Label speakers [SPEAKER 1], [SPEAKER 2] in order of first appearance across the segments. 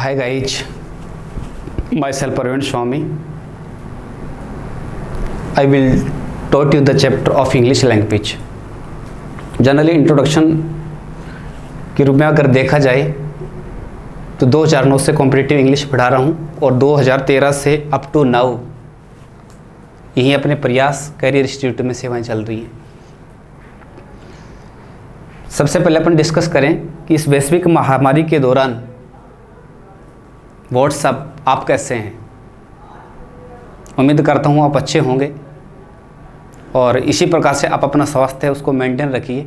[SPEAKER 1] Hi guys, myself Praveen Swami. I will taught you the chapter of English language. Generally introduction के रूप में अगर देखा जाए तो 2009 से कॉम्पिटिटिव इंग्लिश पढ़ा रहा हूँ और 2013 से अप टू नाउ यही अपने प्रयास करियर इंस्टीट्यूट में सेवाएं चल रही हैं। सबसे पहले अपन डिस्कस करें कि इस वैश्विक महामारी के दौरान व्हाट्सएप आप कैसे हैं। उम्मीद करता हूँ आप अच्छे होंगे और इसी प्रकार से आप अपना स्वास्थ्य है उसको मेंटेन रखिए।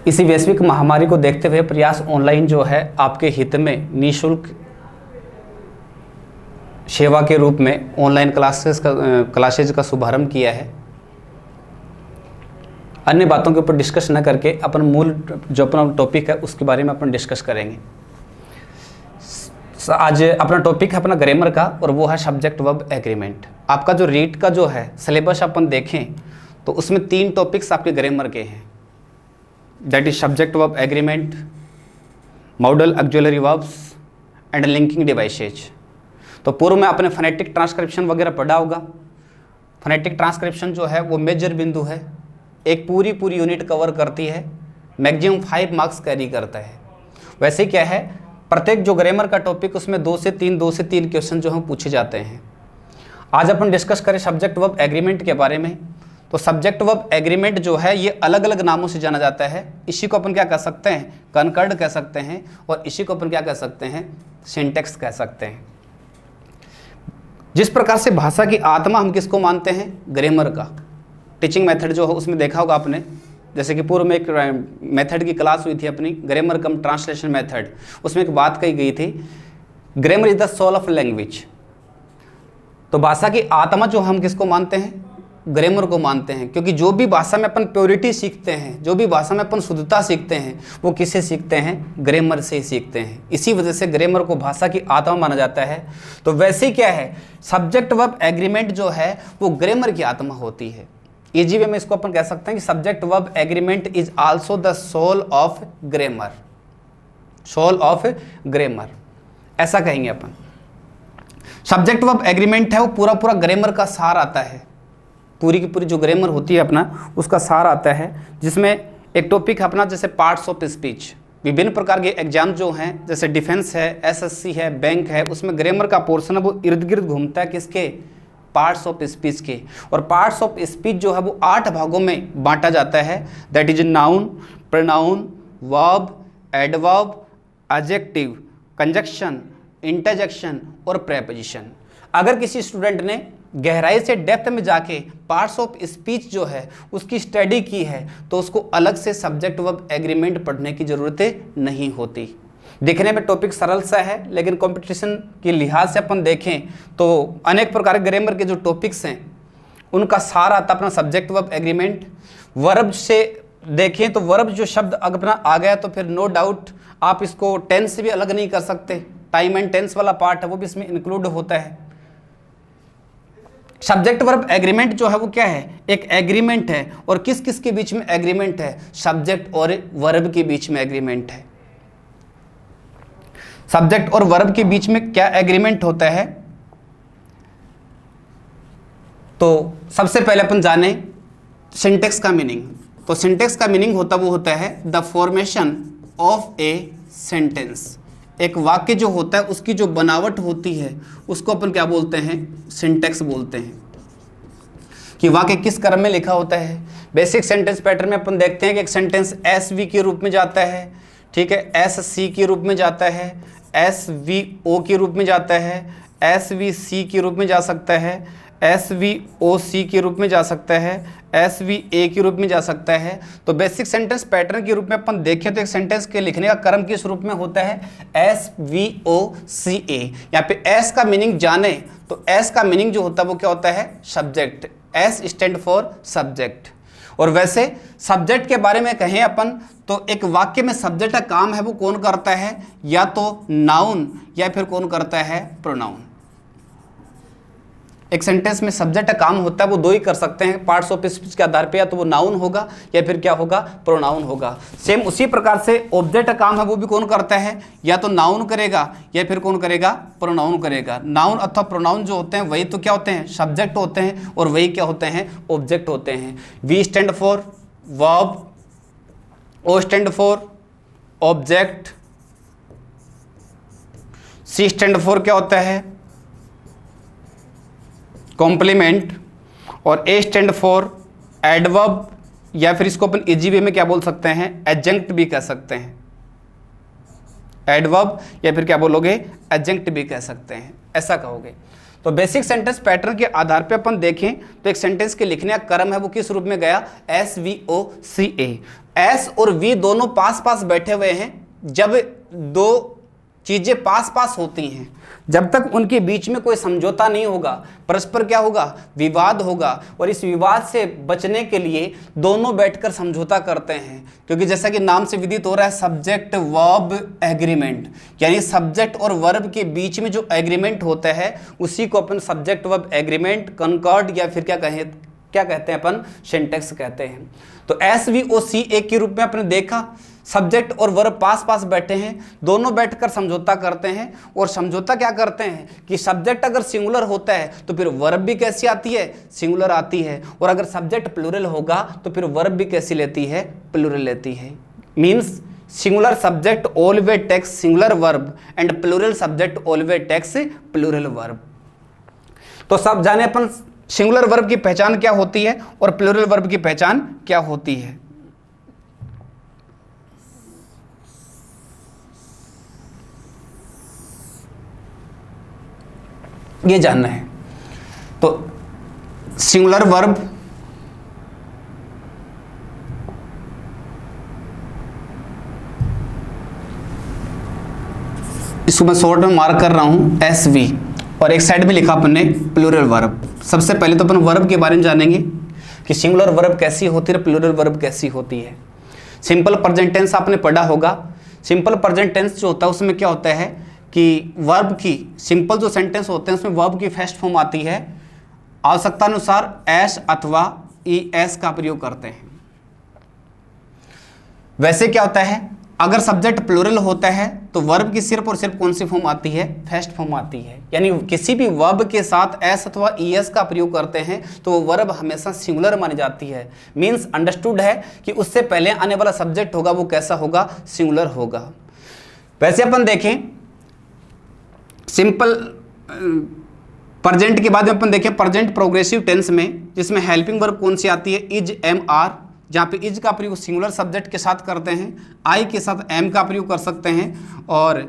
[SPEAKER 1] इसी वैश्विक महामारी को देखते हुए प्रयास ऑनलाइन जो है आपके हित में निःशुल्क सेवा के रूप में ऑनलाइन क्लासेज का शुभारंभ किया है। अन्य बातों के ऊपर डिस्कस न करके अपन मूल जो अपना टॉपिक है उसके बारे में अपन डिस्कस करेंगे। आज अपना टॉपिक है अपना ग्रामर का और वो है सब्जेक्ट वर्ब एग्रीमेंट। आपका जो रीट का जो है सिलेबस अपन देखें तो उसमें 3 टॉपिक्स आपके ग्रामर के हैं, that is subject verb agreement, model auxiliary verbs and linking devices. तो पूर्व में आपने फोनेटिक ट्रांसक्रिप्शन वगैरह पढ़ा होगा। फोनेटिक ट्रांसक्रिप्शन जो है वो मेजर बिंदु है, एक पूरी यूनिट कवर करती है, मैक्सिमम 5 मार्क्स कैरी करता है। वैसे क्या है, प्रत्येक जो ग्रामर का टॉपिक उसमें 2 से 3 क्वेश्चन जो हम पूछे जाते हैं। आज अपन डिस्कस करें सब्जेक्ट वर्ब एग्रीमेंट के बारे में। तो सब्जेक्ट वर्ब एग्रीमेंट जो है ये अलग अलग नामों से जाना जाता है। इसी को अपन क्या कह सकते हैं, कनकर्ड कह सकते हैं, और इसी को अपन क्या कह सकते हैं, सिंटेक्स कह सकते हैं। जिस प्रकार से भाषा की आत्मा हम किसको मानते हैं, ग्रामर का टीचिंग मेथड जो है उसमें देखा होगा आपने, जैसे कि पूर्व में एक मेथड की क्लास हुई थी अपनी, ग्रामर कम ट्रांसलेशन मेथड। उसमें एक बात कही गई थी, grammar is the soul of language. तो भाषा की आत्मा जो हम किसको मानते हैं, ग्रामर को मानते हैं, क्योंकि जो भी भाषा में अपन प्योरिटी सीखते हैं, जो भी भाषा में अपन शुद्धता सीखते हैं, वो किससे सीखते हैं, ग्रामर से ही सीखते हैं। इसी वजह से ग्रामर को भाषा की आत्मा माना जाता है। तो वैसे ही क्या है, सब्जेक्ट वर्ब एग्रीमेंट जो है वो ग्रामर की आत्मा होती है। इजी वे में इसको अपन कह सकते हैं कि subject verb agreement is also the soul of grammar, soul of grammar ऐसा कहेंगे अपन। सब्जेक्ट वर्ब एग्रीमेंट है वो पूरा ग्रामर का सार आता है, पूरी की पूरी जो ग्रामर होती है अपना उसका सार आता है, जिसमें एक टॉपिक है अपना जैसे पार्ट्स ऑफ स्पीच। विभिन्न प्रकार के एग्जाम जो हैं, जैसे डिफेंस है, एसएससी है, बैंक है, उसमें ग्रामर का पोर्शन है वो इर्द गिर्द घूमता है किसके, पार्ट्स ऑफ स्पीच के। और पार्ट्स ऑफ स्पीच जो है वो 8 भागों में बांटा जाता है, that is noun, pronoun, verb, adverb, adjective, conjunction, interjection और प्रेपोजिशन। अगर किसी स्टूडेंट ने गहराई से डेप्थ में जाके पार्ट्स ऑफ स्पीच जो है उसकी स्टडी की है तो उसको अलग से सब्जेक्ट वर्ब एग्रीमेंट पढ़ने की ज़रूरत नहीं होती। दिखने में टॉपिक सरल सा है, लेकिन कंपटीशन के लिहाज से अपन देखें तो अनेक प्रकार के ग्रामर के जो टॉपिक्स हैं उनका सारा आता अपना सब्जेक्ट वर्ब एग्रीमेंट। वर्ब से देखें तो वर्ब जो शब्द अपना आ गया तो फिर नो डाउट आप इसको टेंस से भी अलग नहीं कर सकते, टाइम एंड टेंस वाला पार्ट है वो भी इसमें इंक्लूड होता है। सब्जेक्ट वर्ब एग्रीमेंट जो है वो क्या है, एक एग्रीमेंट है। और किस किस के बीच में एग्रीमेंट है, सब्जेक्ट और वर्ब के बीच में एग्रीमेंट है। सब्जेक्ट और वर्ब के बीच में क्या एग्रीमेंट होता है, तो सबसे पहले अपन जाने सिंटेक्स का मीनिंग। तो सिंटेक्स का मीनिंग होता है the formation of a sentence. एक वाक्य जो होता है उसकी जो बनावट होती है उसको अपन क्या बोलते हैं, सिंटेक्स बोलते हैं, कि वाक्य किस क्रम में लिखा होता है। बेसिक सेंटेंस पैटर्न में अपन देखते हैं कि एक सेंटेंस एसवी के रूप में जाता है, ठीक है, एससी के रूप में जाता है, एसवीओ के रूप में जाता है, एसवीसी के रूप में जा सकता है, एसवीओसी के रूप में जा सकता है, एसवीए के रूप में जा सकता है। तो बेसिक सेंटेंस पैटर्न के रूप में अपन देखें तो एक सेंटेंस के लिखने का क्रम किस रूप में होता है, SVOCA। यहाँ पे एस का मीनिंग जाने तो एस का मीनिंग जो होता है वो क्या होता है, subject. S stand for subject. और वैसे सब्जेक्ट के बारे में कहें अपन तो एक वाक्य में सब्जेक्ट का काम है वो कौन करता है, या तो नाउन या फिर कौन करता है, प्रोनाउन। एक सेंटेंस में सब्जेक्ट का काम होता है वो दो ही कर सकते हैं पार्ट्स ऑफ स्पीच के आधार पे, या तो वो नाउन होगा या फिर क्या होगा, प्रोनाउन होगा। सेम उसी प्रकार से ऑब्जेक्ट का काम है वो भी कौन करता है, या तो नाउन करेगा या फिर कौन करेगा, प्रोनाउन करेगा। नाउन अथवा प्रोनाउन जो होते हैं वही तो क्या होते हैं, सब्जेक्ट होते हैं, और वही क्या होते हैं, ऑब्जेक्ट होते हैं। V stand for verb, O stand for object, C stand for क्या होता है, कॉम्प्लीमेंट, और ए स्टैंड फॉर एडवर्ब, या फिर इसको अपन इजी वे में क्या बोल सकते हैं, एडजंक्ट भी कह सकते हैं। एडवर्ब या फिर क्या बोलोगे, एडजंक्ट भी कह सकते हैं, ऐसा कहोगे। तो बेसिक सेंटेंस पैटर्न के आधार पे अपन देखें तो एक सेंटेंस के लिखने का क्रम है वो किस रूप में गया, एस वी ओ सी ए। एस और वी दोनों पास पास बैठे हुए हैं। जब दो चीजें पास पास होती हैं, जब तक उनके बीच में कोई समझौता नहीं होगा, परस्पर क्या होगा, विवाद होगा, और इस विवाद से बचने के लिए दोनों बैठकर समझौता करते हैं। क्योंकि जैसा कि नाम से विदित हो रहा है, सब्जेक्ट वर्ब एग्रीमेंट, यानी सब्जेक्ट और वर्ब के बीच में जो एग्रीमेंट होता है उसी को अपन सब्जेक्ट वर्ब एग्रीमेंट, कनकॉर्ड, या फिर क्या कहते हैं अपन, सिंटैक्स कहते हैं। तो SVOCA के रूप में आपने देखा, सब्जेक्ट और वर्ब पास पास बैठे हैं, दोनों बैठकर समझौता करते हैं। और समझौता क्या करते हैं कि सब्जेक्ट अगर सिंगुलर होता है तो फिर वर्ब भी कैसी आती है, सिंगुलर आती है, और अगर सब्जेक्ट प्लूरल होगा तो फिर वर्ब भी कैसी लेती है, प्लूरल लेती है। Means singular subject always takes singular verb and plural subject always takes plural verb. तो सब जाने अपन सिंगुलर वर्ब की पहचान क्या होती है और प्लूरल वर्ब की पहचान क्या होती है। ये जानना है। तो सिंगुलर वर्ब इसको मैं शॉर्ट में मार्क कर रहा हूं SV, और एक साइड में लिखा अपन ने प्लूरल वर्ब। सबसे पहले तो अपन वर्ब के बारे में जानेंगे कि सिंगुलर वर्ब कैसी होती है, प्लूरल वर्ब कैसी होती है। सिंपल प्रेजेंट टेंस आपने पढ़ा होगा। सिंपल प्रेजेंट टेंस जो होता है उसमें क्या होता है कि वर्ब की, सिंपल जो सेंटेंस होते हैं उसमें वर्ब की फर्स्ट फॉर्म आती है, आवश्यकता अनुसार एस अथवा ES का प्रयोग करते हैं। वैसे क्या होता है, अगर सब्जेक्ट प्लूरल होता है तो वर्ब की सिर्फ और सिर्फ कौन सी फॉर्म आती है, फर्स्ट फॉर्म आती है। यानी किसी भी वर्ब के साथ एस अथवा ES का प्रयोग करते हैं तो वो वर्ब हमेशा सिंगुलर मानी जाती है। मीन्स अंडरस्टूड है कि उससे पहले आने वाला सब्जेक्ट होगा वो कैसा होगा, सिंगुलर होगा। वैसे अपन देखें सिंपल प्रेजेंट के बाद में अपन देखें प्रेजेंट प्रोग्रेसिव टेंस में, जिसमें हेल्पिंग वर्ब कौन सी आती है, इज, एम, आर, जहाँ पे इज का प्रयोग सिंगुलर सब्जेक्ट के साथ करते हैं, आई के साथ एम का प्रयोग कर सकते हैं, और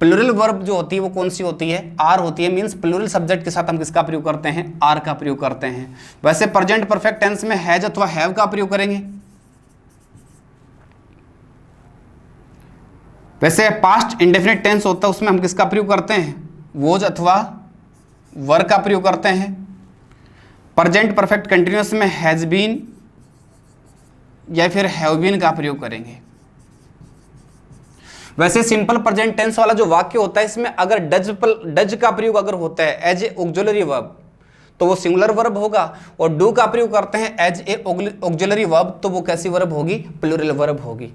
[SPEAKER 1] प्लूरल वर्ब जो होती है वो कौन सी होती है, आर होती है। मीन्स प्लूरल सब्जेक्ट के साथ हम किसका प्रयोग करते हैं, आर का प्रयोग करते हैं। वैसे प्रेजेंट परफेक्ट टेंस में हैज अथवा हैव का प्रयोग करेंगे। वैसे पास्ट इंडेफिनिट टेंस होता है उसमें हम किसका प्रयोग करते हैं, वोज अथवा वर का प्रयोग करते हैं। प्रेजेंट परफेक्ट कंटिन्यूअस में हैज बीन या फिर हैव बीन का प्रयोग करेंगे। वैसे सिंपल प्रेजेंट टेंस वाला जो वाक्य होता है इसमें अगर डज का प्रयोग अगर होता है एज ए ऑक्सिलरी वर्ब तो वो सिंगुलर वर्ब होगा, और डू का प्रयोग करते हैं एज ए ऑक्सिलरी वर्ब तो वो कैसी वर्ब होगी, प्लूरल वर्ब होगी।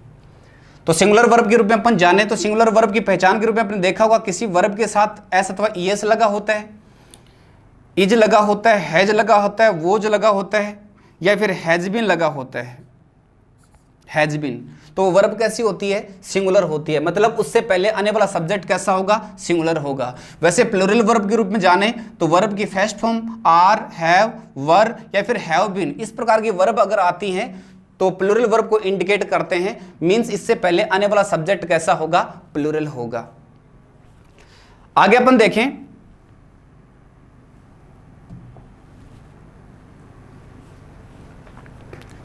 [SPEAKER 1] तो सिंगुलर वर्ब के रूप में अपन जाने तो सिंगुलर वर्ब की पहचान के रूप में आपने देखा होगा किसी वर्ब के साथ एस अथवा ES लगा होता है, इज लगा होता है, हैज लगा होता है, वोज लगा होता है, या फिर हैज बीन लगा होता है, हैज बीन। तो वो वर्ब कैसी होती है, सिंगुलर होती है। मतलब उससे पहले आने वाला सब्जेक्ट कैसा होगा, सिंगुलर होगा। वैसे प्लूरल वर्ब के रूप में जाने तो वर्ब की फर्स्ट फॉर्म आर, हैव, वर या फिर हैव बीन, इस प्रकार की वर्ब अगर आती हैं तो प्लूरल वर्ब को इंडिकेट करते हैं। मींस इससे पहले आने वाला सब्जेक्ट कैसा होगा, प्लूरल होगा। आगे अपन देखें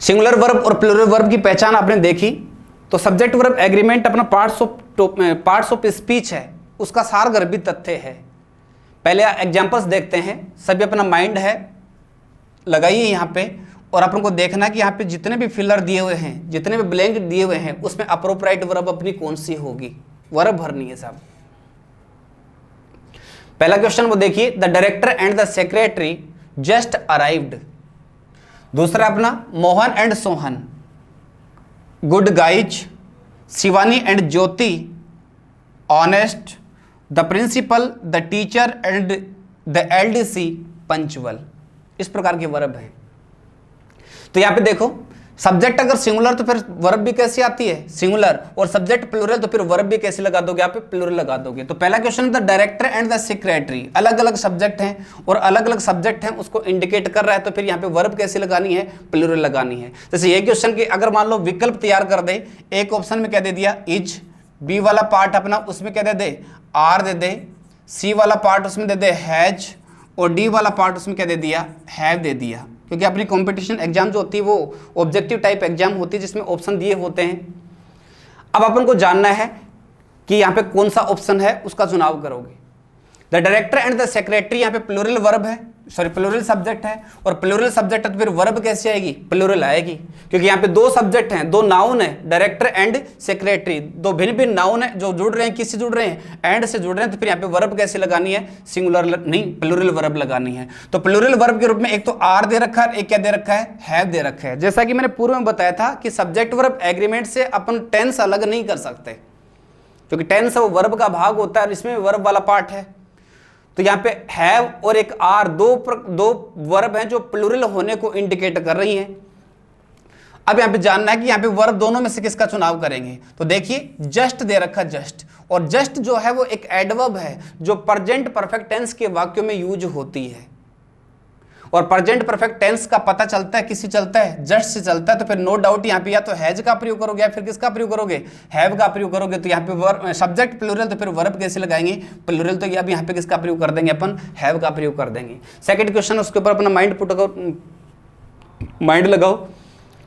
[SPEAKER 1] सिंगुलर वर्ब और प्लूरल वर्ब की पहचान आपने देखी। तो सब्जेक्ट वर्ब एग्रीमेंट अपना पार्ट्स ऑफ स्पीच है, उसका सारगर्भित तथ्य है। पहले एग्जांपल्स देखते हैं, सभी अपना माइंड है लगाइए यहाँ पे, और अपन को देखना कि यहाँ पे जितने भी फिलर दिए हुए हैं, जितने भी ब्लैंक दिए हुए हैं, उसमें अप्रोप्रिएट वर्ब अपनी कौन सी होगी, वर्ब भरनी है साहब। पहला क्वेश्चन वो देखिए, the director and the secretary just arrived. दूसरा अपना, Mohan and Sohan good guys, Shivani and Jyoti honest, the principal, the teacher and the LDC punctual. इस प्रकार के वर्ब है। तो यहां पे देखो, सब्जेक्ट अगर सिंगुलर तो फिर वर्ब भी कैसी आती है, सिंगुलर, और सब्जेक्ट प्लूरल तो फिर वर्ब भी कैसे लगा दोगे, यहाँ पे प्लूरल लगा दोगे। तो पहला question, the director and the secretary, अलग अलग सब्जेक्ट हैं और अलग अलग सब्जेक्ट हैं, उसको इंडिकेट कर रहा है, तो फिर यहाँ पे वर्ब कैसे लगानी है, प्लूरल लगानी है। जैसे ये क्वेश्चन की अगर मान लो विकल्प तैयार कर दे, एक ऑप्शन में क्या दे दिया इज, बी वाला पार्ट अपना उसमें क्या दे दे आर दे दे, सी वाला पार्ट उसमें दे दे हैज, और डी वाला पार्ट उसमें क्या दे दिया हैव दे दिया। क्योंकि अपनी कंपटीशन एग्जाम जो होती है वो ऑब्जेक्टिव टाइप एग्जाम होती है जिसमें ऑप्शन दिए होते हैं। अब अपन को जानना है कि यहाँ पे कौन सा ऑप्शन है, उसका चुनाव करोगे। The director and the secretary यहाँ पे प्लूरल वर्ब है, सॉरी प्लूरल सब्जेक्ट है, और प्लूरल सब्जेक्ट है तो फिर वर्ब कैसे आएगी, प्लूरल आएगी। क्योंकि यहाँ पे दो सब्जेक्ट हैं, दो नाउन है, डायरेक्टर एंड सेक्रेटरी, दो भिन्न भिन्न नाउन है जो जुड़ रहे हैं, किससे जुड़ रहे हैं, एंड से जुड़ रहे हैं। तो फिर यहाँ पे वर्ब कैसे लगानी है, सिंगुलर नहीं प्लूरल वर्ब लगानी है। तो प्लूरल वर्ब के रूप में एक तो आर दे रखा है, एक क्या दे रखा है, हैव दे रखा है। जैसा कि मैंने पूर्व में बताया था कि सब्जेक्ट वर्ब एग्रीमेंट से अपन टेंस अलग नहीं कर सकते, क्योंकि टेंस वो वर्ब का भाग होता है और इसमें वर्ब वाला पार्ट है। तो यहाँ पे हैव और एक आर दो वर्ब हैं जो प्लूरल होने को इंडिकेट कर रही हैं। अब यहाँ पे जानना है कि यहाँ पे वर्ब दोनों में से किसका चुनाव करेंगे। तो देखिए जस्ट दे रखा जस्ट, और जस्ट जो है वो एक एडवर्ब है जो प्रेजेंट परफेक्ट टेंस के वाक्यों में यूज होती है, और प्रेजेंट परफेक्ट टेंस का पता चलता है किससे चलता है, जस्ट से चलता है। तो फिर नो डाउट यहाँ पे या तो हैज का प्रयोग करोगे या फिर किसका प्रयोग करोगे, हैव का प्रयोग करोगे। तो यहाँ पे वर्ब सब्जेक्ट प्लूरल, तो फिर वर्ब कैसे लगाएंगे, प्लूरल। तो अब यहाँ पे किसका प्रयोग कर देंगे अपन, हैव का प्रयोग कर देंगे। सेकंड क्वेश्चन, उसके ऊपर अपना माइंड लगाओ।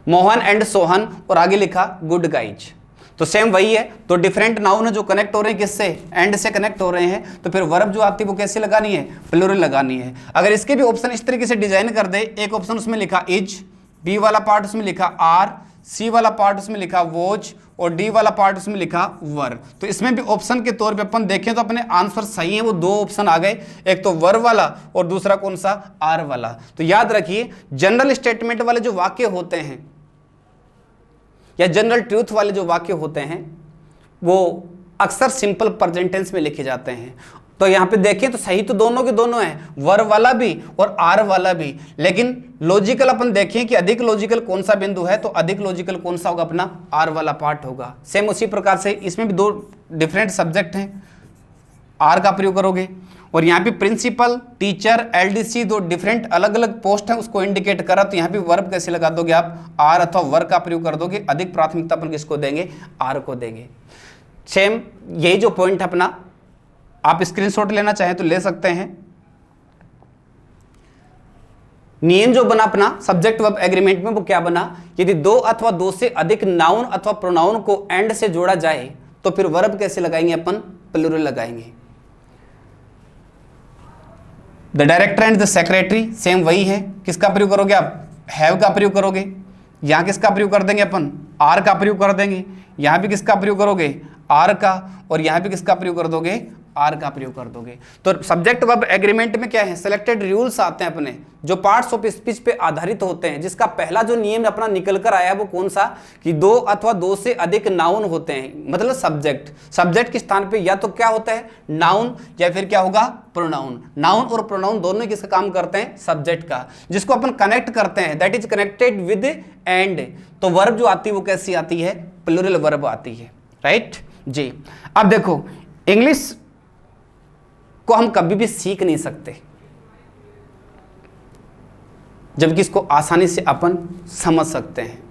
[SPEAKER 1] मोहन एंड सोहन और आगे लिखा गुड गाइज। तो सेम वही है, तो डिफरेंट नाउन जो कनेक्ट हो रहे हैं किससे, एंड से कनेक्ट हो रहे हैं। तो फिर वर्ब जो आती है वो कैसे लगानी है, प्लूरल लगानी है। अगर इसके भी ऑप्शन इस तरीके से डिजाइन कर दे, एक ऑप्शन उसमें लिखा इज, बी वाला पार्ट उसमें लिखा आर, सी वाला पार्ट उसमें लिखा वोज, और डी वाला पार्ट उसमें लिखा वर। तो इसमें भी ऑप्शन के तौर पे अपन देखें तो अपने आंसर सही है, वो दो ऑप्शन आ गए, एक तो वर वाला और दूसरा कौन सा, आर वाला। तो याद रखिए जनरल स्टेटमेंट वाले जो वाक्य होते हैं या जनरल ट्रूथ वाले जो वाक्य होते हैं वो अक्सर सिंपल प्रेजेंट टेंस में लिखे जाते हैं। तो यहाँ पे देखें तो सही तो दोनों के दोनों हैं, वर वाला भी और आर वाला भी, लेकिन लॉजिकल अपन देखें कि अधिक लॉजिकल कौन सा बिंदु है, तो अधिक लॉजिकल कौन सा होगा, अपना आर वाला पार्ट होगा। सेम उसी प्रकार से इसमें भी दो डिफरेंट सब्जेक्ट हैं, आर का प्रयोग करोगे, और यहाँ पे प्रिंसिपल, टीचर, एलडीसी दो डिफरेंट अलग अलग पोस्ट हैं उसको इंडिकेट करा। तो यहाँ पे वर्ब कैसे लगा दोगे आप, आर अथवा वर का प्रयोग कर दोगे। अधिक प्राथमिकता अपन किसको देंगे, आर को देंगे। सेम यही जो पॉइंट है अपना, आप स्क्रीनशॉट लेना चाहें तो ले सकते हैं। नियम जो बना अपना सब्जेक्ट वर्ब एग्रीमेंट में वो क्या बना, यदि दो अथवा दो से अधिक नाउन अथवा प्रोनाउन को एंड से जोड़ा जाए तो फिर वर्ब कैसे लगाएंगे अपन, प्लूरल लगाएंगे। The director and the secretary same वही है, किसका प्रयोग करोगे आप, हैव का प्रयोग करोगे। यहाँ किसका प्रयोग कर देंगे अपन, आर का प्रयोग कर देंगे। यहाँ भी किसका प्रयोग करोगे, आर का, और यहाँ भी किसका प्रयोग कर दोगे, आर का प्रयोग कर दोगे। तो सब्जेक्ट वर्ब एग्रीमेंट में क्या है, सिलेक्टेड रूल्स आते हैं अपने जो पार्ट्स ऑफ स्पीच पे आधारित होते हैं, जिसका पहला जो नियम अपना निकल कर आया वो कौन सा, कि दो अथवा दो से अधिक नाउन होते हैं, मतलब सब्जेक्ट के स्थान पे या तो क्या होता है नाउन या फिर क्या होगा प्रोनाउन। नाउन और प्रोनाउन दोनों किसका काम करते हैं, सब्जेक्ट का, जिसको अपन कनेक्ट करते हैं, that is connected with and. तो वर्ब जो आती है वो कैसी आती है, प्लूरल वर्ब आती है, राइट जी। अब देखो इंग्लिश को हम कभी भी सीख नहीं सकते, जबकि इसको आसानी से अपन समझ सकते हैं,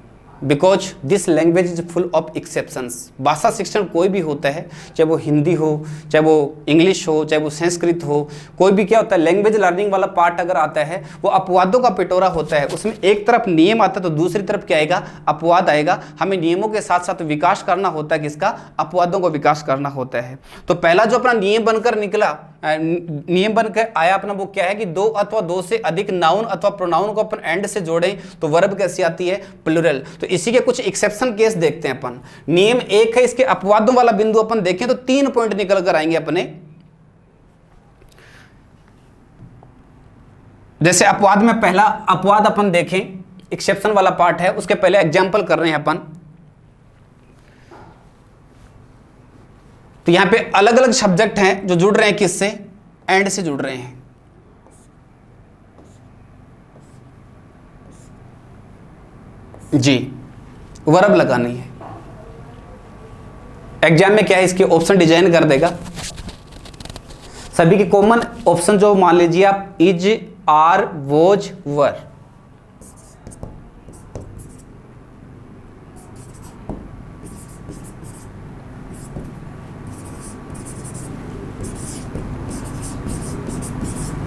[SPEAKER 1] because this language is full of exceptions. भाषा शिक्षण कोई भी होता है, चाहे वो हिंदी हो, चाहे वो इंग्लिश हो, चाहे वो संस्कृत हो, कोई भी क्या होता है लैंग्वेज लर्निंग वाला पार्ट अगर आता है वो अपवादों का पिटोरा होता है। उसमें एक तरफ नियम आता है तो दूसरी तरफ क्या आएगा, अपवाद आएगा। हमें नियमों के साथ साथ विकास करना होता है, किसका, अपवादों को विकास करना होता है। तो पहला जो अपना नियम बनकर निकला, नियम बनकर आया अपना, वो क्या है कि दो अथवा दो से अधिक नाउन अथवा प्रोनाउन को अपन एंड से जोड़ें तो वर्ब कैसी आती है, प्लूरल। तो इसी के कुछ एक्सेप्शन केस देखते हैं अपन। नियम एक है, इसके अपवादों वाला बिंदु अपन देखें तो 3 पॉइंट निकल कर आएंगे अपने। जैसे अपवाद में पहला अपवाद अपन देखें, एक्सेप्शन वाला पार्ट है, उसके पहले एग्जाम्पल कर रहे हैं अपन। तो यहां पे अलग अलग सब्जेक्ट हैं जो जुड़ रहे हैं, किससे? एंड से जुड़ रहे हैं। जी, वर्ब लगानी है। एग्जाम में क्या है, इसके ऑप्शन डिजाइन कर देगा। सभी के कॉमन ऑप्शन जो मान लीजिए आप, इज, आर, वोज, वर।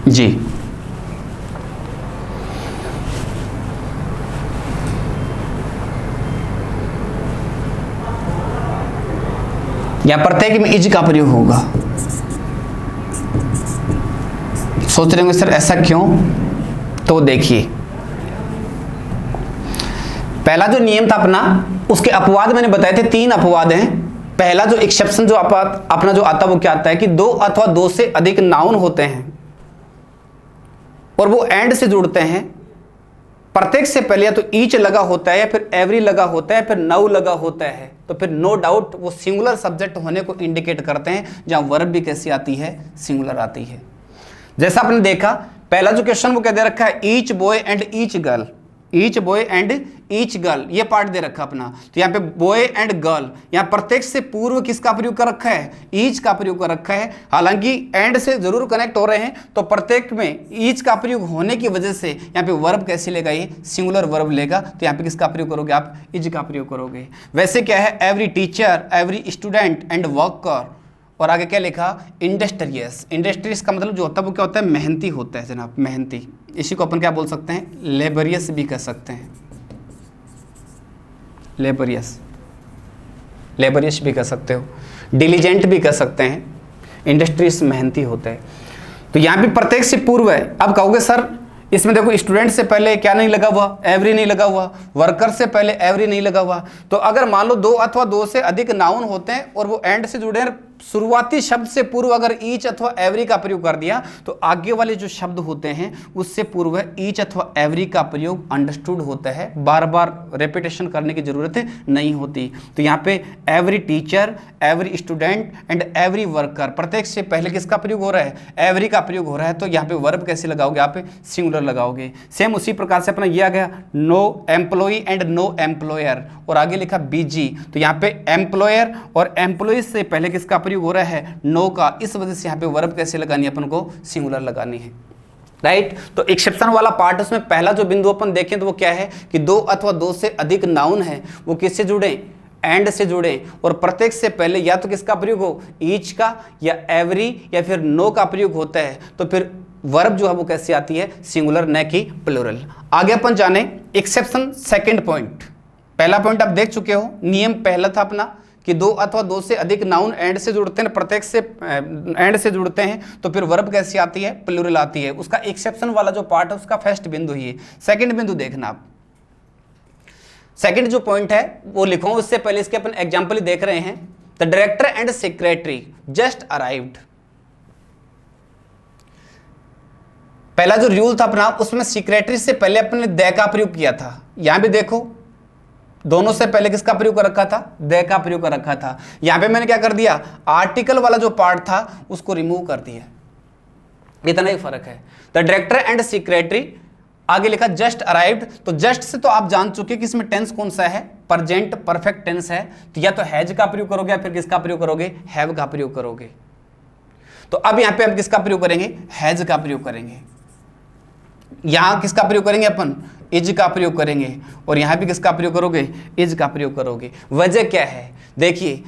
[SPEAKER 1] जी, या प्रत्येक में इज का प्रयोग होगा। सोच रहे होंगे सर ऐसा क्यों? तो देखिए, पहला जो नियम था अपना, उसके अपवाद मैंने बताए थे, 3 अपवाद हैं। पहला जो एक्सेप्शन जो अपना जो आता है वो क्या आता है कि 2 अथवा 2 से अधिक नाउन होते हैं और वो एंड से जुड़ते हैं। प्रत्येक से पहले या तो ईच लगा होता है, या फिर एवरी लगा होता है, फिर नाउ लगा होता है, तो फिर नो डाउट वो सिंगुलर सब्जेक्ट होने को इंडिकेट करते हैं, जहां वर्ब भी कैसी आती है? सिंगुलर आती है। जैसा आपने देखा, पहला जो क्वेश्चन वो क्या दे रखा है? Each boy and each girl. Each boy and each girl, ये पार्ट दे रखा अपना। तो यहाँ पे बॉय एंड गर्ल, यहाँ प्रत्येक से पूर्व किसका प्रयोग कर रखा है? ईच का प्रयोग कर रखा है। हालांकि एंड से जरूर कनेक्ट हो रहे हैं, तो प्रत्येक में ईच का प्रयोग होने की वजह से यहाँ पे वर्ब कैसे लेगा? ये सिंगुलर वर्ब लेगा। तो यहाँ पे किसका प्रयोग करोगे आप? इज का प्रयोग करोगे। वैसे क्या है? Every teacher, every student and worker, और आगे क्या लिखा? इंडस्ट्रियस। इंडस्ट्रियस का मतलब जो होता है वो क्या होता है? मेहनती होता है जनाब, मेहनती। इसी को अपन क्या बोल सकते हैं? लेबरियस भी कह सकते हैं। लेबरियस, लेबरियस भी कह सकते हो, डिलीजेंट भी कह सकते हैं। इंडस्ट्रियस मेहनती होता है। तो यहाँ भी प्रत्येक से पूर्व है। अब कहोगे सर इसमें देखो, स्टूडेंट से पहले क्या नहीं लगा हुआ? एवरी नहीं लगा हुआ। वर्कर से पहले एवरी नहीं लगा हुआ। तो अगर मान लो 2 अथवा 2 से अधिक नाउन होते हैं और वो एंड से जुड़े हैं, शुरुआती शब्द से पूर्व अगर ईच अथवा एवरी का प्रयोग कर दिया, तो आगे वाले जो शब्द होते हैं उससे पूर्व ईच अथवा एवरी का प्रयोग अंडरस्टूड होता है, बार बार रेपिटेशन करने की जरूरत नहीं होती। तो यहाँ पे every teacher, every student and every worker, प्रत्येक से पहले किसका प्रयोग हो रहा है? एवरी का प्रयोग हो रहा है। तो यहाँ पे वर्ब कैसे लगाओगे आप? सिंगुलर लगाओगे। सेम उसी प्रकार से अपना ये आ गया, no employee and no employer, और आगे लिखा बीजी। तो यहाँ पे एम्प्लॉयर और एम्प्लॉय से पहले किसका प्रयोग हो रहा है? नो का। इस वजह से यहाँ पे वर्ब कैसे लगानी है? अपन को सिंगुलर लगानी है, राइट। तो एक्सेप्शन वाला पार्ट, उसमें पहला जो बिंदु अपन देखें तो वो क्या है कि 2 अथवा 2 से अधिक नाउन है, वो किससे जुड़े? एंड से जुड़े, और प्रत्येक से पहले या तो किसका प्रयोग हो? ईच का, या एवरी, या फिर नो का प्रयोग होता है। तो फिर वर्ब जो है वो कैसे आती है? सिंगुलर, न कि प्लूरल। आगे अपन जाने एक्सेप्शन सेकंड पॉइंट। पहला पॉइंट आप देख चुके हो, नियम पहला था अपना कि 2 अथवा 2 से अधिक नाउन एंड से जुड़ते हैं, प्रत्येक से एंड से जुड़ते हैं, तो फिर वर्ब कैसी आती है? प्लूरल आती है। उसका एक्सेप्शन वाला जो पार्ट है उसका फर्स्ट बिंदु ही है। सेकंड बिंदु देखना आप, सेकंड जो पॉइंट है वो लिखो। उससे पहले इसके अपन एग्जाम्पल देख रहे हैं। The director and secretary just arrived. पहला जो रूल था अपना, उसमें सेक्रेटरी से पहले अपने द का प्रयोग किया था। यहां भी देखो, दोनों से पहले किसका प्रयोग कर रखा था? द का प्रयोग कर रखा था। यहां पे मैंने क्या कर दिया? आर्टिकल वाला जो पार्ट था उसको रिमूव कर दिया। इतना ही फर्क है। द डायरेक्टर एंड सेक्रेटरी, आगे लिखा जस्ट अराइव्ड। तो जस्ट से तो आप जान चुके कि इसमें टेंस कौन सा है? प्रेजेंट परफेक्ट टेंस है। तो या तो हैज का प्रयोग करोगे या फिर किसका प्रयोग करोगे? हैव का प्रयोग करोगे। तो अब यहां पे हम किसका प्रयोग करेंगे? हैज का प्रयोग करेंगे। यहां किसका प्रयोग करेंगे अपन? इज का प्रयोग करेंगे। और यहां भी किसका प्रयोग करोगे? इज का प्रयोग करोगे। वजह क्या है? देखिए,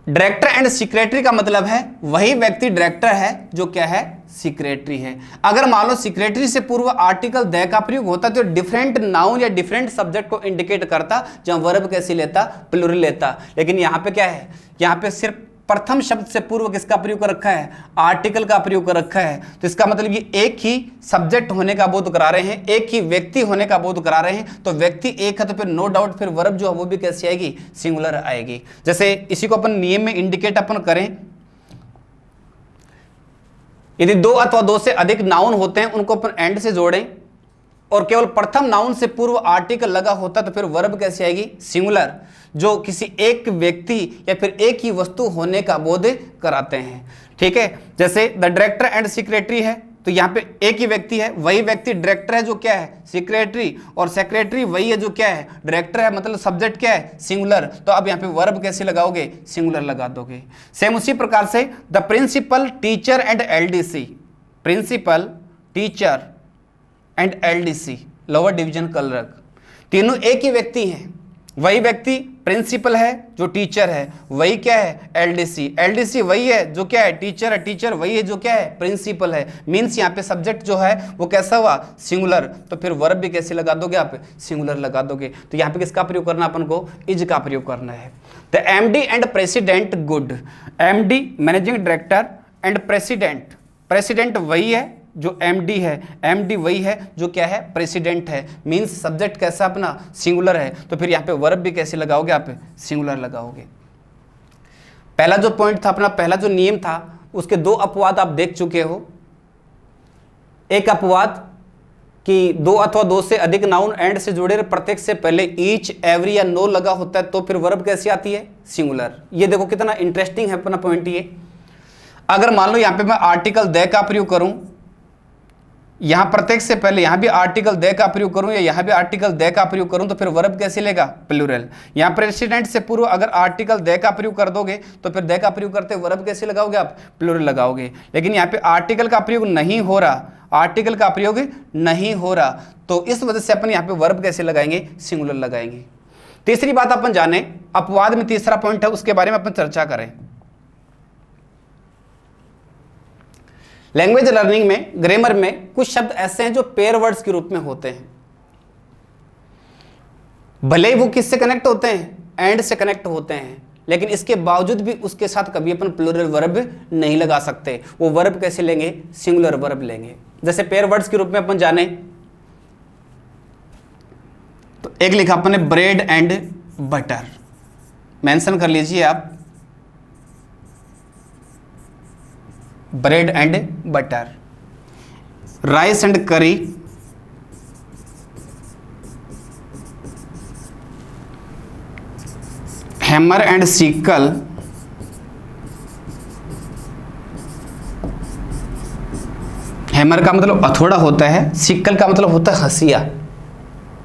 [SPEAKER 1] डायरेक्टर एंड सेक्रेटरी का मतलब है वही व्यक्ति डायरेक्टर है जो क्या है? सेक्रेटरी है। अगर मान लो सेक्रेटरी से पूर्व आर्टिकल द का प्रयोग होता तो डिफरेंट नाउन या डिफरेंट सब्जेक्ट को इंडिकेट करता, जहां वर्ब कैसे लेता? प्लूरल लेता। लेकिन यहां पे क्या है? यहां पे सिर्फ प्रथम शब्द से पूर्व किसका प्रयोग कर रखा है? आर्टिकल का प्रयोग कर रखा है। तो इसका मतलब ये एक ही सब्जेक्ट होने का बोध करा रहे हैं, एक ही व्यक्ति होने का बोध करा रहे हैं। तो व्यक्ति एक है तो फिर नो डाउट फिर वर्ब जो है वो भी कैसी आएगी? सिंगुलर आएगी। जैसे इसी को अपन नियम में इंडिकेट अपन करें, यदि दो अथवा दो से अधिक नाउन होते हैं उनको अपन एंड से जोड़ें और केवल प्रथम नाउन से पूर्व आर्टिकल लगा होता तो फिर वर्ब कैसे आएगी? सिंगुलर, जो किसी एक व्यक्ति या फिर एक ही वस्तु होने का बोध कराते हैं। ठीक है, जैसे द डायरेक्टर एंड सेक्रेटरी है, तो यहाँ पे एक ही व्यक्ति है, वही व्यक्ति डायरेक्टर है जो क्या है? सेक्रेटरी, और सेक्रेटरी वही है जो क्या है? डायरेक्टर है, मतलब सब्जेक्ट क्या है? सिंगुलर। तो अब यहाँ पे वर्ब कैसे लगाओगे? सिंगुलर लगा दोगे। सेम उसी प्रकार से the principal, teacher and LDC, principal, teacher and LDC, lower division clerk, तीनों एक ही व्यक्ति हैं। वही व्यक्ति प्रिंसिपल है जो टीचर है, वही क्या है? एलडीसी, एलडीसी वही है जो क्या है? टीचर है, टीचर वही है जो क्या है? प्रिंसिपल है। मीन्स यहाँ पे सब्जेक्ट जो है वो कैसा हुआ? सिंगुलर। तो फिर वर्ब भी कैसे लगा दोगे आप? सिंगुलर लगा दोगे। तो यहाँ पे किसका प्रयोग करना? अपन को इज का प्रयोग करना है। The MD and president good, MD managing director and president, president वही है जो एमडी है, एमडी वही है जो क्या है? प्रेसिडेंट है। मींस सब्जेक्ट कैसा अपना? सिंगुलर है। तो फिर यहाँ पे वर्ब भी कैसे लगाओगे आप? सिंगुलर लगाओगे। पहला जो पॉइंट था अपना, पहला जो नियम था, उसके दो अपवाद आप देख चुके हो। एक अपवाद कि दो अथवा दो से अधिक नाउन एंड से जुड़े प्रत्येक से पहले ईच, एवरी या नो लगा होता है तो फिर वर्ब कैसी आती है? सिंगुलर। ये देखो कितना इंटरेस्टिंग है अपना पॉइंट ये। अगर मान लो यहाँ पे मैं आर्टिकल द का प्रयोग करूं, यहां प्रत्येक से पहले यहां भी आर्टिकल द का प्रयोग करूं या यहां भी आर्टिकल द का प्रयोग करूं तो फिर वर्ब कैसे लेगा? प्लूरल। यहां प्रेसिडेंट से पूर्व अगर आर्टिकल द का प्रयोग कर दोगे तो फिर द का प्रयोग करते वर्ब कैसे लगाओगे आप? प्लूरल लगाओगे। लेकिन यहां पे आर्टिकल का प्रयोग नहीं हो रहा, आर्टिकल का प्रयोग नहीं हो रहा, तो इस वजह से अपन यहां पे वर्ब कैसे लगाएंगे? सिंगुलर लगाएंगे। तीसरी बात अपन जाने, अपवाद में तीसरा पॉइंट है, उसके बारे में अपन चर्चा करें। लैंग्वेज लर्निंग में, ग्रामर में कुछ शब्द ऐसे हैं जो पेयर वर्ड्स के रूप में होते हैं। भले ही वो किससे कनेक्ट होते हैं? एंड से कनेक्ट होते हैं, लेकिन इसके बावजूद भी उसके साथ कभी अपन प्लूरल वर्ब नहीं लगा सकते। वो वर्ब कैसे लेंगे? सिंगुलर वर्ब लेंगे। जैसे पेयर वर्ड्स के रूप में अपन जाने तो एक लिखा अपन ने ब्रेड एंड बटर, मेंशन कर लीजिए आप, bread and butter. Rice and curry, hammer and sickle, hammer का मतलब हथौड़ा होता है, सिकल का मतलब होता है हंसिया,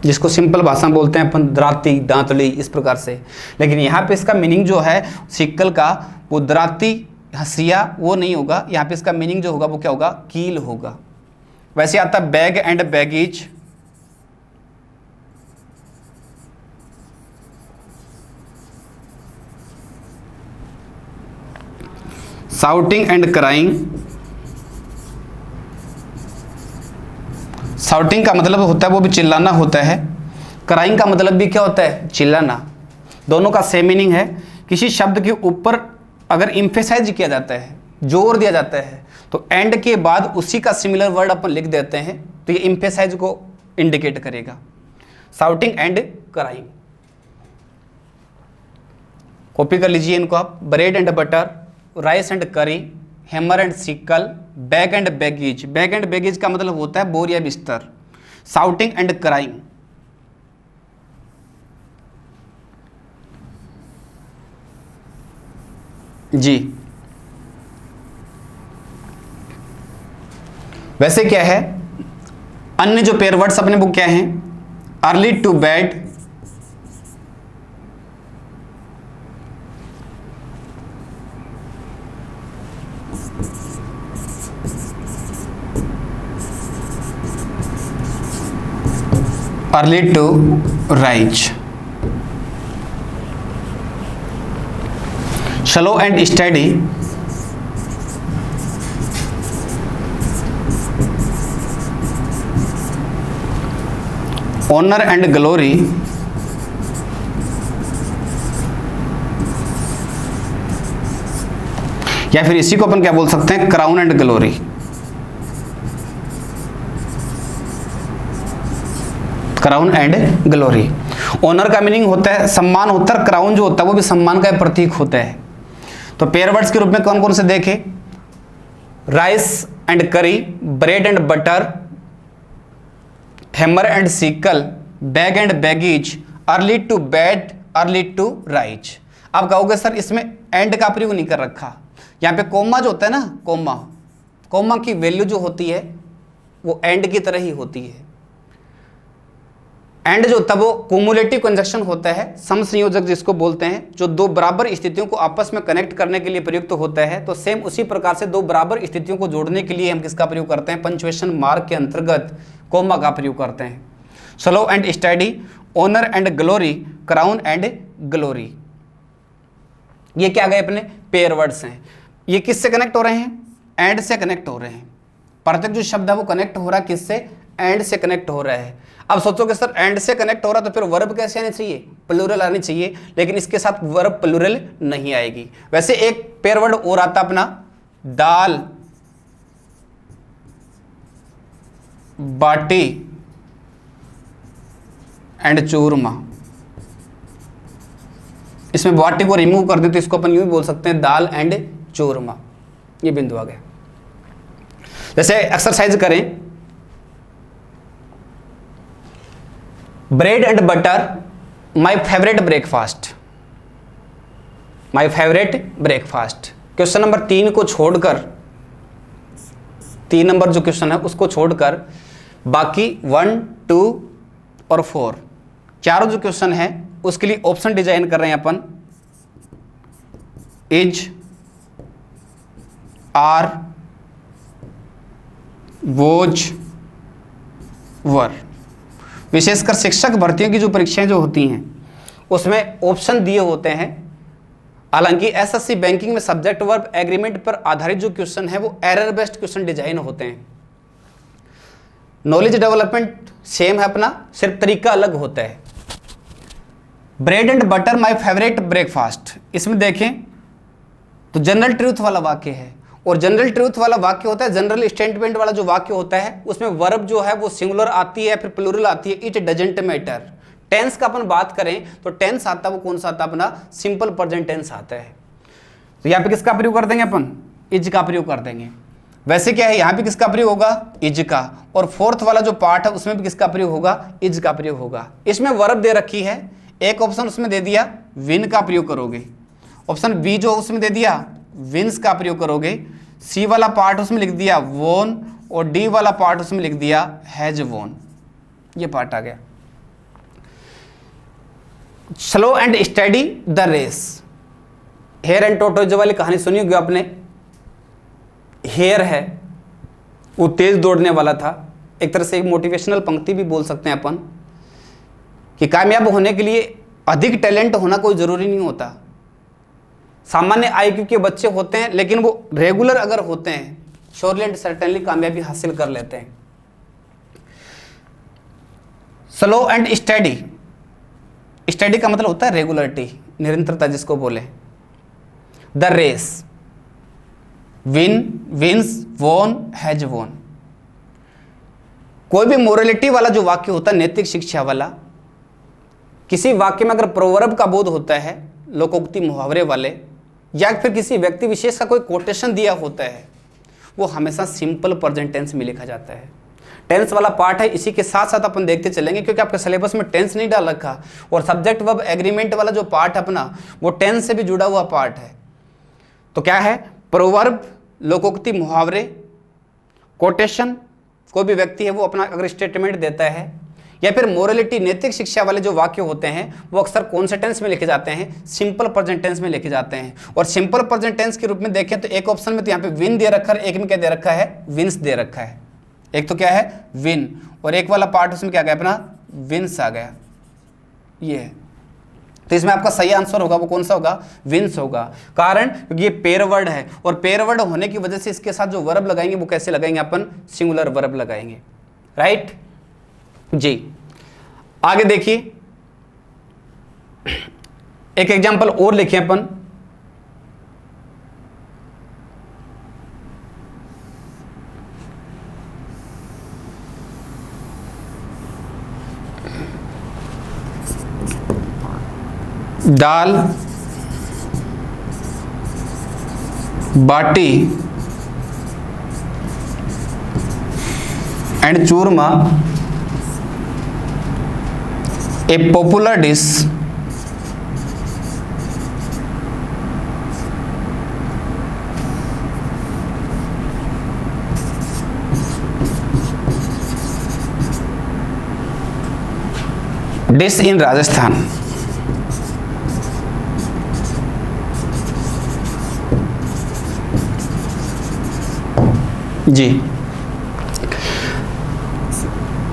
[SPEAKER 1] जिसको सिंपल भाषा में बोलते हैं अपन दराती, दांतली, इस प्रकार से। लेकिन यहाँ पे इसका मीनिंग जो है सिकल का, वो दराती, हंसिया वो नहीं होगा। यहाँ पे इसका मीनिंग जो होगा वो क्या होगा? कील होगा। वैसे आता bag and baggage, shouting and crying, shouting का मतलब होता है वो भी चिल्लाना होता है, क्राइंग का मतलब भी क्या होता है? चिल्लाना। दोनों का सेम मीनिंग है। किसी शब्द के ऊपर अगर इम्फेसाइज किया जाता है, जोर दिया जाता है, तो एंड के बाद उसी का सिमिलर वर्ड अपन लिख देते हैं, तो ये इम्फेसाइज को इंडिकेट करेगा। शाउटिंग एंड क्राइंग, कॉपी कर लीजिए इनको आप। Bread and butter, rice and curry, hammer and sickle, bag and baggage, bag and baggage का मतलब होता है बोर या बिस्तर, शाउटिंग एंड क्राइंग। जी, वैसे क्या है अन्य जो पेयर वर्ड्स अपने वो क्या हैं? Early to bed, early to rise, slow and study, honour and glory, या फिर इसी को अपन क्या बोल सकते हैं? Crown and glory. Crown and glory. Honour का मीनिंग होता है सम्मान होता है, क्राउन जो होता है वो भी सम्मान का प्रतीक होता है। तो पेयर वर्ड्स के रूप में कौन कौन से देखे? Rice and curry, bread and butter, hammer and sickle, bag and baggage, early to bed, early to rise. आप कहोगे सर इसमें एंड का प्रयोग नहीं कर रखा, यहाँ पे कोमा जो होता है ना, कोमा की वैल्यू जो होती है वो एंड की तरह ही होती है। एंड जो होता है वो कुमुलेटिव कंजक्शन होता है, समसंयोजक जिसको बोलते हैं, जो दो बराबर स्थितियों को आपस में कनेक्ट करने के लिए प्रयुक्त होता है। तो सेम उसी प्रकार से दो बराबर स्थितियों को जोड़ने के लिए हम किसका प्रयोग करते हैं, पंक्चुएशन मार्क के अंतर्गत कोमा का प्रयोग करते हैं। Slow and study, honour and glory, crown and glory, ये क्या गए अपने पेयर वर्ड्स हैं। ये किससे कनेक्ट हो रहे हैं, एंड से कनेक्ट हो रहे हैं। प्रत्येक जो शब्द है वो कनेक्ट हो रहा है किससे, एंड से कनेक्ट हो रहा है। अब सोचोगे सर एंड से कनेक्ट हो रहा तो फिर वर्ब कैसे आनी चाहिए, प्लूरल आनी चाहिए, लेकिन इसके साथ वर्ब प्लूरल नहीं आएगी। वैसे एक पेयर वर्ड और आता अपना, दाल बाटी एंड चूरमा। इसमें बाटी को रिमूव कर दे तो इसको अपन यूं भी बोल सकते हैं दाल एंड चूरमा। ये बिंदु आ गया। जैसे एक्सरसाइज करें, bread and butter my favourite breakfast, my favourite breakfast. Question number 3 को छोड़कर, 3 नंबर जो क्वेश्चन है उसको छोड़कर बाकी 1, 2 और 4 चारों जो क्वेश्चन है उसके लिए ऑप्शन डिजाइन कर रहे हैं अपन। इज, आर, वोज, वर। विशेषकर शिक्षक भर्तियों की जो परीक्षाएं जो होती हैं उसमें ऑप्शन दिए होते हैं। हालांकि एसएससी बैंकिंग में सब्जेक्ट वर्ब एग्रीमेंट पर आधारित जो क्वेश्चन है वो एरर बेस्ड क्वेश्चन डिजाइन होते हैं। नॉलेज डेवलपमेंट सेम है अपना, सिर्फ तरीका अलग होता है। Bread and butter my favourite breakfast, इसमें देखें तो जनरल ट्रूथ वाला वाक्य है, और जनरल ट्रूथ वाला वाक्य होता है, जनरल स्टेटमेंट वाला जो वाक्य होता है उसमें वर्ब जो है वो सिंगुलर आती है, फिर प्लूरल आती है। It doesn't matter. टेंस का अपन बात करें तो टेंस आता है वो कौन सा आता है अपना, सिंपल प्रेजेंट टेंस आता है। तो यहाँ पे किसका प्रयोग कर देंगे अपन, इज का प्रयोग कर देंगे। वैसे क्या है यहाँ पे किसका प्रयोग होगा, इज का, और फोर्थ वाला जो पार्ट है उसमें भी किसका प्रयोग होगा, इज का प्रयोग होगा। इसमें वर्ब दे रखी है, एक ऑप्शन उसमें दे दिया विन का प्रयोग करोगे, ऑप्शन बी जो उसमें दे दिया विंस का प्रयोग करोगे, सी वाला पार्ट उसमें लिख दिया वोन, और डी वाला पार्ट उसमें लिख दिया हैज वोन। ये पार्ट आ गया। Slow and study the race, hare and tortoise वाली कहानी सुनी होगी आपने। हेयर है वो तेज दौड़ने वाला था, एक तरह से एक मोटिवेशनल पंक्ति भी बोल सकते हैं अपन कि कामयाब होने के लिए अधिक टैलेंट होना कोई जरूरी नहीं होता। सामान्य आईक्यू के बच्चे होते हैं लेकिन वो रेगुलर अगर होते हैं श्योरली एंड सर्टेनली कामयाबी हासिल कर लेते हैं। स्लो एंड स्टडी, स्टडी का मतलब होता है रेगुलरिटी, निरंतरता जिसको बोले। द रेस, विन, विंस, वोन, हैज वोन। कोई भी मोरलिटी वाला जो वाक्य होता है, नैतिक शिक्षा वाला, किसी वाक्य में अगर प्रोवर्ब का बोध होता है, लोकोक्ति मुहावरे वाले, या फिर किसी व्यक्ति विशेष का कोई कोटेशन दिया होता है, वो हमेशा सिंपल प्रेजेंट टेंस में लिखा जाता है। टेंस वाला पार्ट है, इसी के साथ साथ अपन देखते चलेंगे क्योंकि आपके सिलेबस में टेंस नहीं डाल रखा, और सब्जेक्ट वर्ब एग्रीमेंट वाला जो पार्ट है अपना वो टेंस से भी जुड़ा हुआ पार्ट है। तो क्या है, प्रोवर्ब, लोकोक्ति मुहावरे, कोटेशन, कोई भी व्यक्ति है वो अपना अगर स्टेटमेंट देता है, या फिर मोरलिटी, नैतिक शिक्षा वाले जो वाक्य होते हैं वो अक्सर कौन से टेंस में लिखे जाते हैं, सिंपल प्रेजेंट टेंस में लिखे जाते हैं। और सिंपल प्रेजेंट टेंस के रूप में देखें तो एक ऑप्शन में तो यहाँ पे विन दे रखा है, एक में क्या दे रखा है, विंस दे रखा है। एक तो क्या है विन, और एक वाला पार्ट उसमें क्या गया अपना, विंस आ गया। ये है, तो इसमें आपका सही आंसर होगा वो कौन सा होगा, विंस होगा। कारण क्योंकि ये पेयर वर्ड है, और पेयर वर्ड होने की वजह से इसके साथ जो वर्ब लगाएंगे वो कैसे लगाएंगे अपन, सिंगुलर वर्ब लगाएंगे। राइट जी। आगे देखिए, एक एग्जांपल और लिखे अपन। दाल बाटी and churma a popular dish in Rajasthan. जी,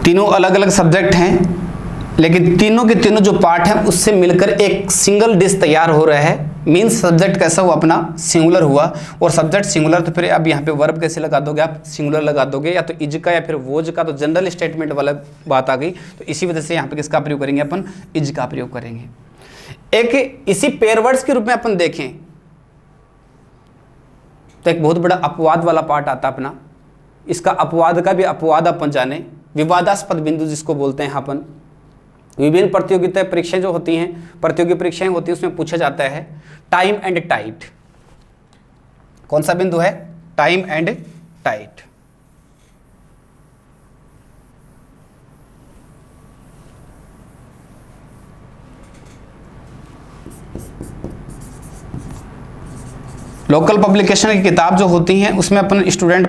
[SPEAKER 1] तीनों अलग अलग सब्जेक्ट हैं, लेकिन तीनों के तीनों जो पार्ट हैं उससे मिलकर एक सिंगल डिश तैयार हो रहा है। मीन्स सब्जेक्ट कैसा हुआ अपना, सिंगुलर हुआ। और सब्जेक्ट सिंगुलर तो फिर अब यहाँ पे वर्ब कैसे लगा दोगे आप, सिंगुलर लगा दोगे, या तो इज का या फिर वोज का, तो जनरल स्टेटमेंट वाला बात आ गई। तो इसी वजह से यहाँ पे किसका प्रयोग करेंगे अपन, इज का प्रयोग करेंगे। एक इसी पेयर वर्ड्स के रूप में अपन देखें तो एक बहुत बड़ा अपवाद वाला पार्ट आता अपना। इसका अपवाद का भी अपवाद अपन जाने, विवादास्पद बिंदु जिसको बोलते हैं अपन। विभिन्न प्रतियोगिता परीक्षाएं जो होती हैं, प्रतियोगी परीक्षाएं होती हैं, उसमें पूछा जाता है टाइम एंड टाइड। कौन सा बिंदु है, time and tide. Local publication की किताब जो होती हैं उसमें अपन स्टूडेंट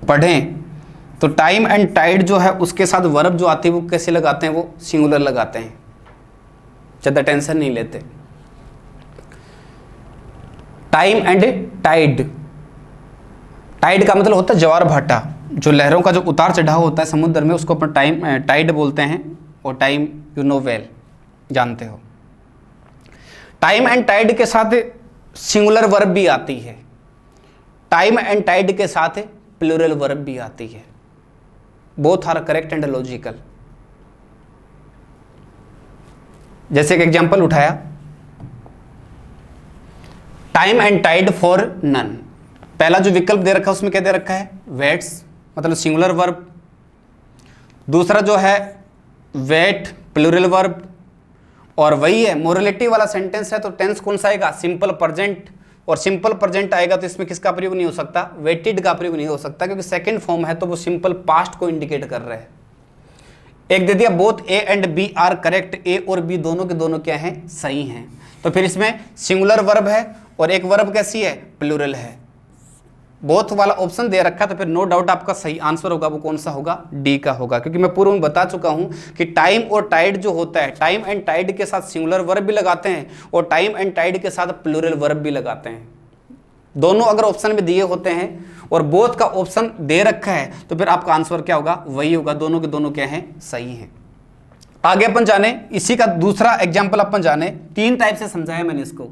[SPEAKER 1] पढ़ें तो टाइम एंड टाइड जो है उसके साथ वर्ब जो आती है वो कैसे लगाते हैं, वो सिंगुलर लगाते हैं, ज़्यादा टेंशन नहीं लेते। टाइम एंड टाइड, टाइड का मतलब होता है ज्वार भाटा, जो लहरों का जो उतार चढ़ाव होता है समुद्र में, उसको अपन टाइम टाइड बोलते हैं। और टाइम यू नो वेल, जानते हो। टाइम एंड टाइड के साथ सिंगुलर वर्ब भी आती है, टाइम एंड टाइड के साथ प्लूरल वर्ब भी आती है। Both are correct and logical. जैसे एक एग्जांपल उठाया, time and tide for none. पहला जो विकल्प दे रखा है उसमें क्या दे रखा है, वेट्स, मतलब सिंगुलर वर्ब। दूसरा जो है वेट, प्लूरल वर्ब। और वही है मोरलिटी वाला सेंटेंस है तो टेंस कौन सा आएगा, सिंपल प्रेजेंट। और सिंपल प्रेजेंट आएगा तो इसमें किसका प्रयोग नहीं हो सकता, वेटेड का प्रयोग नहीं हो सकता, क्योंकि सेकंड फॉर्म है तो वो सिंपल पास्ट को इंडिकेट कर रहा है। एक दे दिया both A and B are correct, A और बी दोनों के दोनों क्या हैं, सही हैं। तो फिर इसमें सिंगुलर वर्ब है और एक वर्ब कैसी है, प्लूरल है। बोथ वाला ऑप्शन दे रखा, तो फिर नो डाउट आपका सही आंसर होगा वो कौन सा होगा, डी का होगा। क्योंकि मैं पूर्व में बता चुका हूं कि टाइम और टाइड जो होता है, टाइम एंड टाइड के साथ सिंगुलर वर्ब भी लगाते हैं और टाइम एंड टाइड के साथ प्लूरल वर्ब भी लगाते हैं। दोनों अगर ऑप्शन में दिए होते हैं और बोथ का ऑप्शन दे रखा है तो फिर आपका आंसर क्या होगा, वही होगा। दोनों के दोनों क्या हैं, सही हैं। आगे अपन जाने, इसी का दूसरा एग्जाम्पल अपन जाने। तीन टाइप से समझाया मैंने इसको,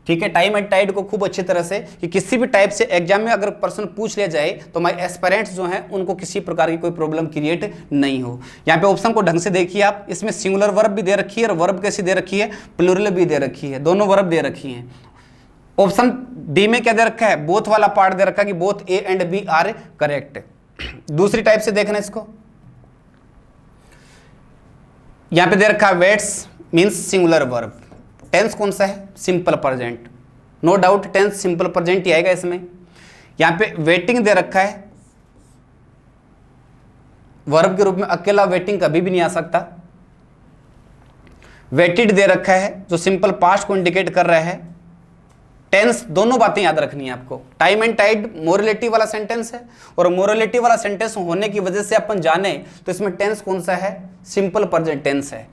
[SPEAKER 1] ठीक है। टाइम एंड टाइड को खूब अच्छी तरह से, कि किसी भी टाइप से एग्जाम में अगर प्रश्न पूछ लिया जाए तो हमारे एस्पिरेंट्स जो हैं उनको किसी प्रकार की कोई प्रॉब्लम क्रिएट नहीं हो। यहाँ पे ऑप्शन को ढंग से देखिए आप, इसमें सिंगुलर वर्ब भी दे रखी है और वर्ब कैसी दे रखी है, प्लूरल भी दे रखी है, दोनों वर्ब दे रखी हैं। ऑप्शन डी में क्या दे रखा है, बोथ वाला पार्ट दे रखा है कि both A and B are correct. दूसरी टाइप से देखना इसको, यहां पे दे रखा है waits means singular verb, tense कौन सा है, simple present. No doubt tense simple present ही आएगा इसमें। यहां पे वेटिंग दे रखा है, वर्ब के रूप में अकेला वेटिंग कभी भी नहीं आ सकता। वेटेड दे रखा है जो सिंपल पास्ट को इंडिकेट कर रहा है। टेंस, दोनों बातें याद रखनी है आपको। टाइम एंड टाइड मोरलिटी वाला सेंटेंस है और मोरलिटी वाला सेंटेंस होने की वजह से अपन जाने तो इसमें टेंस कौन सा है, सिंपल प्रेजेंट टेंस है।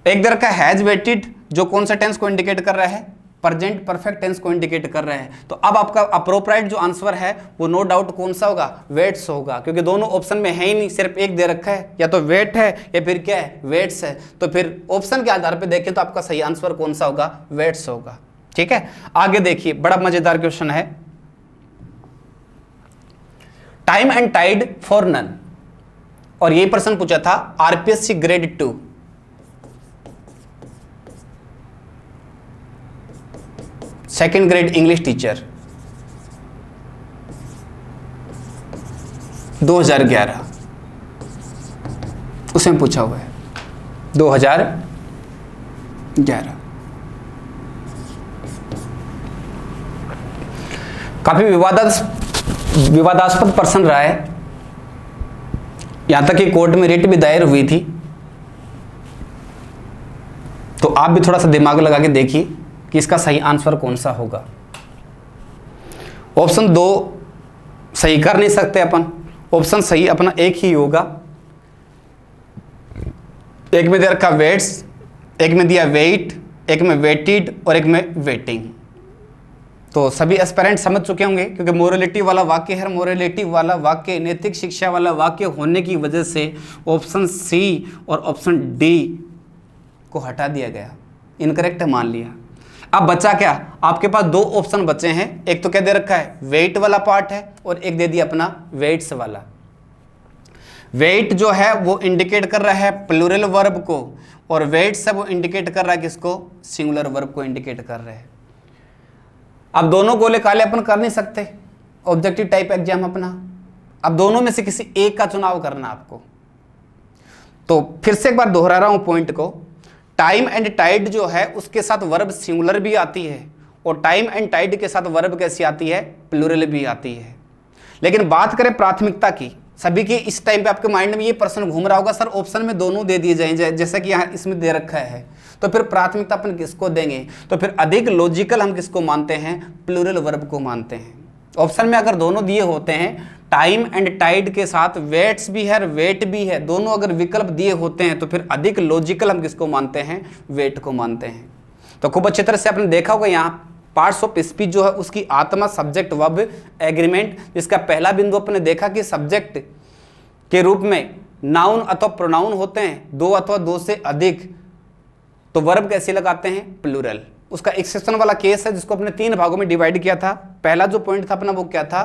[SPEAKER 1] एक दर का हैज वेटेड जो कौन सा टेंस को इंडिकेट कर रहा है, प्रेजेंट परफेक्ट टेंस को इंडिकेट कर रहा है। तो अब आपका अप्रोप्रिएट जो आंसर है वो नो डाउट कौन सा होगा, वेट्स होगा, क्योंकि दोनों ऑप्शन में है ही नहीं, सिर्फ एक दे रखा है, या तो वेट है या फिर क्या है, वेट्स है। तो फिर ऑप्शन के आधार पर देखें तो आपका सही आंसर कौन सा होगा, वेट्स होगा। ठीक है, आगे देखिए, बड़ा मजेदार क्वेश्चन है। Time and tide for none, और यही प्रश्न पूछा था RPSC grade 2, second grade English teacher 2011, उसमें पूछा हुआ है 2011। काफी विवादास्पद प्रश्न रहा है। यहां तक कि कोर्ट में रिट भी दायर हुई थी। तो आप भी थोड़ा सा दिमाग लगा के देखिए कि इसका सही आंसर कौन सा होगा। ऑप्शन 2 सही कर नहीं सकते अपन, ऑप्शन सही अपना एक ही होगा। एक में दे रखा वेट्स, एक में दिया वेट, एक में वेटेड और एक में वेटिंग। तो सभी एस्पिरेंट समझ चुके होंगे, क्योंकि मोरलिटी वाला वाक्य है, मोरलिटी वाला वाक्य नैतिक शिक्षा वाला वाक्य होने की वजह से ऑप्शन सी और ऑप्शन डी को हटा दिया गया, इनकरेक्ट मान लिया। अब बचा क्या, आपके पास 2 ऑप्शन बचे हैं। एक तो क्या दे रखा है, वेट वाला पार्ट है, और एक दे दिया अपना वेट्स वाला। वेट जो है वो इंडिकेट कर रहा है प्लूरल वर्ब को, और वेट्स है वो इंडिकेट कर रहा है किसको, सिंगुलर वर्ब को इंडिकेट कर रहे हैं। अब दोनों गोले काले अपन कर नहीं सकते, ऑब्जेक्टिव टाइप एग्जाम अपना। अब दोनों में से किसी एक का चुनाव करना आपको। तो फिर से एक बार दोहरा रहा हूं पॉइंट को, टाइम एंड टाइड जो है उसके साथ वर्ब सिंगुलर भी आती है, और टाइम एंड टाइड के साथ वर्ब कैसी आती है, प्लूरल भी आती है। लेकिन बात करें प्राथमिकता की, सभी के इस टाइम पे आपके माइंड में ये प्रश्न घूम रहा होगा, सर ऑप्शन में दोनों दे दिए जाएंगे जैसा कि यहाँ इसमें दे रखा है, तो फिर प्राथमिकता अपन किसको देंगे। तो फिर अधिक लॉजिकल हम किसको मानते हैं, प्लूरल वर्ब को मानते हैं। ऑप्शन में अगर दोनों दिए होते हैं, टाइम एंड टाइड के साथ वेट्स भी है और वेट भी है, दोनों अगर विकल्प दिए होते हैं, तो फिर अधिक लॉजिकल हम किसको मानते हैं, वेट को मानते हैं। तो खूब अच्छी तरह से आपने देखा होगा यहाँ पार्ट्स ऑफ स्पीच जो है उसकी आत्मा, सब्जेक्ट, वर्ब, एग्रीमेंट, जिसका पहला बिंदु अपने देखा कि सब्जेक्ट के रूप में नाउन अथवा प्रोनाउन होते हैं 2 अथवा 2 से अधिक, तो वर्ब कैसे लगाते हैं, प्लूरल। उसका एक्सेप्शन वाला केस है जिसको अपने 3 भागों में डिवाइड किया था। पहला जो पॉइंट था अपना वो क्या था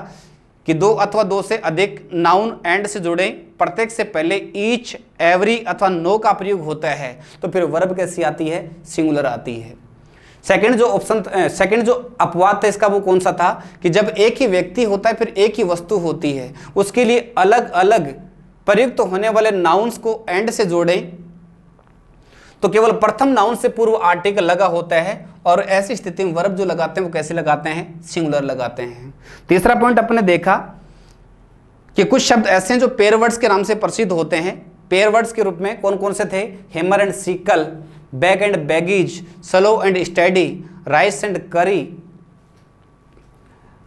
[SPEAKER 1] कि 2 अथवा 2 से अधिक नाउन एंड से जुड़े प्रत्येक से पहले ईच, एवरी अथवा नो का प्रयोग होता है, तो फिर वर्ब कैसी आती है, सिंगुलर आती है। सेकंड जो अपवाद था इसका वो कौन सा था कि जब एक ही व्यक्ति होता है फिर एक ही वस्तु होती है, उसके लिए अलग अलग प्रयुक्त होने वाले नाउन्स को एंड से जोड़ें तो केवल प्रथम नाउन से पूर्व आर्टिकल लगा होता है, और ऐसी स्थिति में वर्ब जो लगाते हैं वो कैसे लगाते हैं, सिंगुलर लगाते हैं। तीसरा पॉइंट अपने देखा कि कुछ शब्द ऐसे हैं जो पेयर वर्ड्स के नाम से प्रसिद्ध होते हैं। पेयर वर्ड्स के रूप में कौन कौन से थे, hammer and sickle, bag and baggage, slow and steady, rice and curry,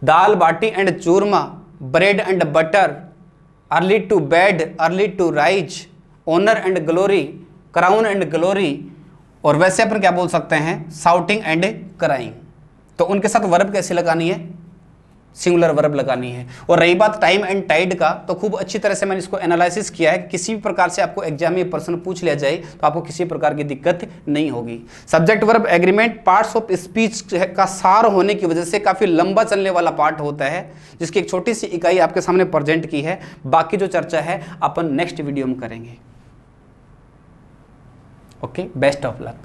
[SPEAKER 1] dal baati and churma, bread and butter, early to bed, early to rise, honour and glory, crown and glory, और वैसे अपन क्या बोल सकते हैं, साउटिंग एंड क्राइंग। तो उनके साथ verb कैसे लगानी है, सिंगुलर वर्ब लगानी है। और रही बात टाइम एंड टाइड का, तो खूब अच्छी तरह से मैंने इसको एनालिसिस किया है कि किसी भी प्रकार से आपको एग्जाम में प्रश्न पूछ लिया जाए तो आपको किसी प्रकार की दिक्कत नहीं होगी। Subject verb agreement parts of speech का सार होने की वजह से काफ़ी लंबा चलने वाला पार्ट होता है, जिसकी एक छोटी सी इकाई आपके सामने प्रेजेंट की है। बाकी जो चर्चा है अपन नेक्स्ट वीडियो में करेंगे। Okay, best of luck.